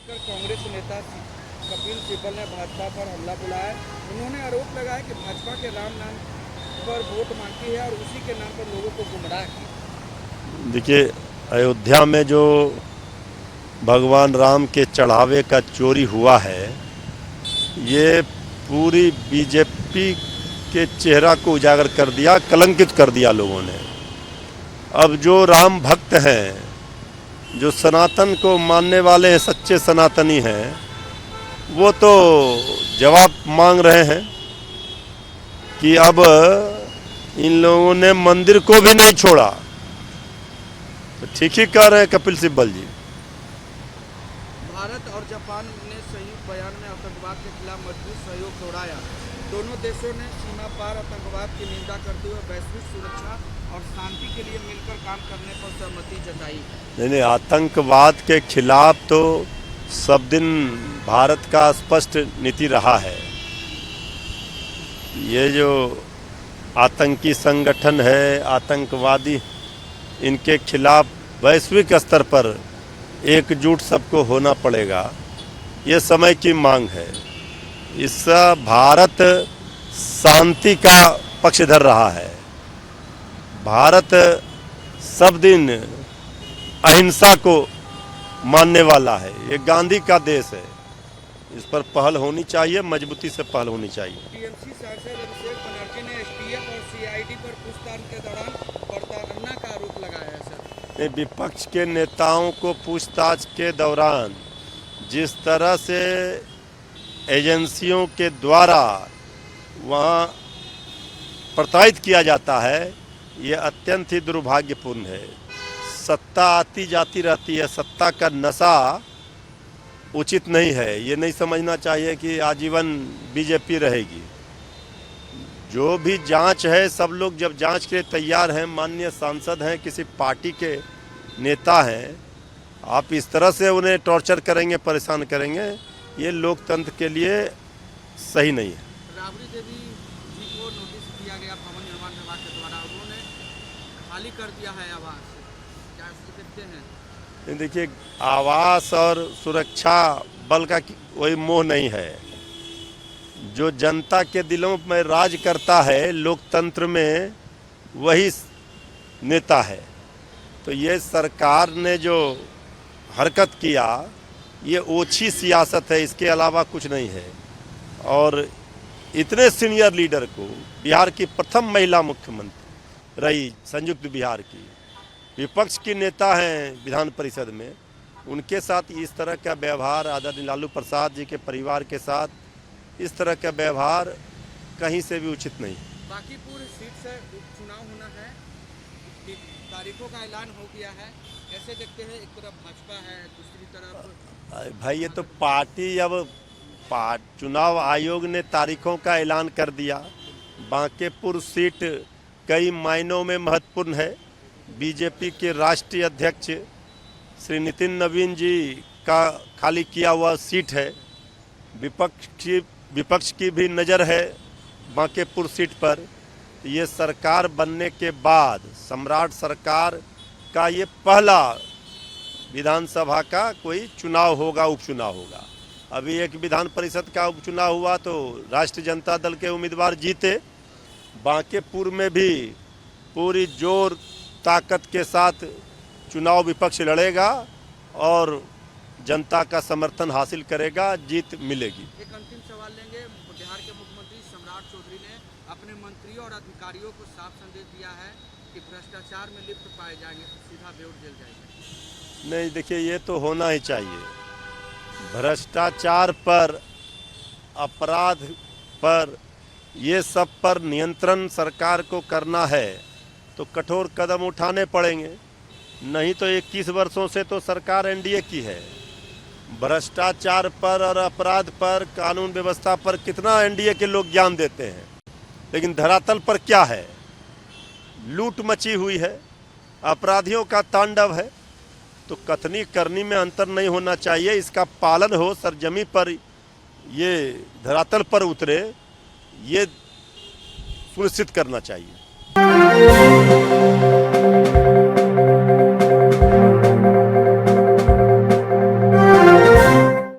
लेकर कांग्रेस नेता कपिल सिब्बल ने भाजपा पर हमला बुलाया है। उन्होंने आरोप लगाया कि भाजपा के राम नाम पर वोट मांगती है और उसी के नाम पर लोगों को गुमराह की। देखिए, अयोध्या में जो भगवान राम के चढ़ावे का चोरी हुआ है, ये पूरी बीजेपी के चेहरा को उजागर कर दिया, कलंकित कर दिया लोगों ने। अब जो राम भक्त हैं, जो सनातन को मानने वाले हैं, सच्चे सनातनी हैं, वो तो जवाब मांग रहे हैं कि अब इन लोगों ने मंदिर को भी नहीं छोड़ा। तो ठीक ही कह रहे हैं कपिल सिब्बल जी। भारत और जापान ने संयुक्त बयान में आतंकवाद के खिलाफ मजबूत सहयोग दोहराया। दोनों देशों ने सीमा पार आतंकवाद की निंदा करते हुए वैश्विक सुरक्षा और शांति के लिए मिलकर काम करने पर सहमति जताई। नहीं, आतंकवाद के खिलाफ तो सब दिन भारत का स्पष्ट नीति रहा है। ये जो आतंकी संगठन है, आतंकवादी, इनके खिलाफ वैश्विक स्तर पर एकजुट सबको होना पड़ेगा, ये समय की मांग है। इससे भारत शांति का पक्षधर रहा है। भारत सब दिन अहिंसा को मानने वाला है। ये गांधी का देश है। इस पर पहल होनी चाहिए, मजबूती से पहल होनी चाहिए। टीएमसी सांसद अभिषेक बनर्जी ने एसटीएफ और सीआईडी पर पूछताछ के दौरान प्रताड़ना का आरोप लगाया है। सर, विपक्ष के नेताओं को पूछताछ के दौरान जिस तरह से एजेंसियों के द्वारा वहाँ प्रताड़ित किया जाता है, ये अत्यंत ही दुर्भाग्यपूर्ण है। सत्ता आती जाती रहती है, सत्ता का नशा उचित नहीं है। ये नहीं समझना चाहिए कि आजीवन बीजेपी रहेगी। जो भी जांच है, सब लोग जब जांच के लिए तैयार हैं, माननीय सांसद हैं, किसी पार्टी के नेता हैं, आप इस तरह से उन्हें टॉर्चर करेंगे, परेशान करेंगे, ये लोकतंत्र के लिए सही नहीं है। राबड़ी देवी जी को नोटिस दिया गया भवन निर्माण विभाग के द्वारा, उन्होंने खाली कर दिया है आवास, क्या देखते हैं? देखिए, आवास और सुरक्षा बल का कोई मोह नहीं है। जो जनता के दिलों में राज करता है लोकतंत्र में, वही नेता है। तो ये सरकार ने जो हरकत किया, ये ओछी सियासत है, इसके अलावा कुछ नहीं है। और इतने सीनियर लीडर को, बिहार की प्रथम महिला मुख्यमंत्री रही, संयुक्त बिहार की, विपक्ष की नेता हैं विधान परिषद में, उनके साथ इस तरह का व्यवहार, आदरणीय लालू प्रसाद जी के परिवार के साथ इस तरह का व्यवहार कहीं से भी उचित नहीं। बांकीपुर सीट से उपचुनाव होना है, तारीखों का ऐलान हो गया है, कैसे देखते हैं? एक तरफ भाजपा है, दूसरी तरफ भाई ये तो पार्टी, अब चुनाव आयोग ने तारीखों का ऐलान कर दिया। बांकीपुर सीट कई मायनों में महत्वपूर्ण है। बीजेपी के राष्ट्रीय अध्यक्ष श्री नितिन नवीन जी का खाली किया हुआ सीट है। विपक्ष की भी नज़र है बांकीपुर सीट पर। ये सरकार बनने के बाद सम्राट सरकार का ये पहला विधानसभा का कोई चुनाव होगा, उपचुनाव होगा। अभी एक विधान परिषद का उपचुनाव हुआ तो राष्ट्रीय जनता दल के उम्मीदवार जीते। बांकीपुर में भी पूरी जोर ताकत के साथ चुनाव विपक्ष लड़ेगा और जनता का समर्थन हासिल करेगा, जीत मिलेगी। एक अंतिम सवाल लेंगे। बिहार के मुख्यमंत्री सम्राट चौधरी ने अपने मंत्रियों और अधिकारियों को साफ संदेश दिया है कि भ्रष्टाचार में लिप्त पाए जाएंगे तो सीधा बेऊर जेल जाएंगे। नहीं, देखिए, ये तो होना ही चाहिए। भ्रष्टाचार पर, अपराध पर, ये सब पर नियंत्रण सरकार को करना है तो कठोर कदम उठाने पड़ेंगे। नहीं तो 21 वर्षों से तो सरकार एनडीए की है। भ्रष्टाचार पर और अपराध पर, कानून व्यवस्था पर कितना एनडीए के लोग ज्ञान देते हैं, लेकिन धरातल पर क्या है? लूट मची हुई है, अपराधियों का तांडव है। तो कथनी करनी में अंतर नहीं होना चाहिए, इसका पालन हो, सरजमी पर ये धरातल पर उतरे, ये सुनिश्चित करना चाहिए।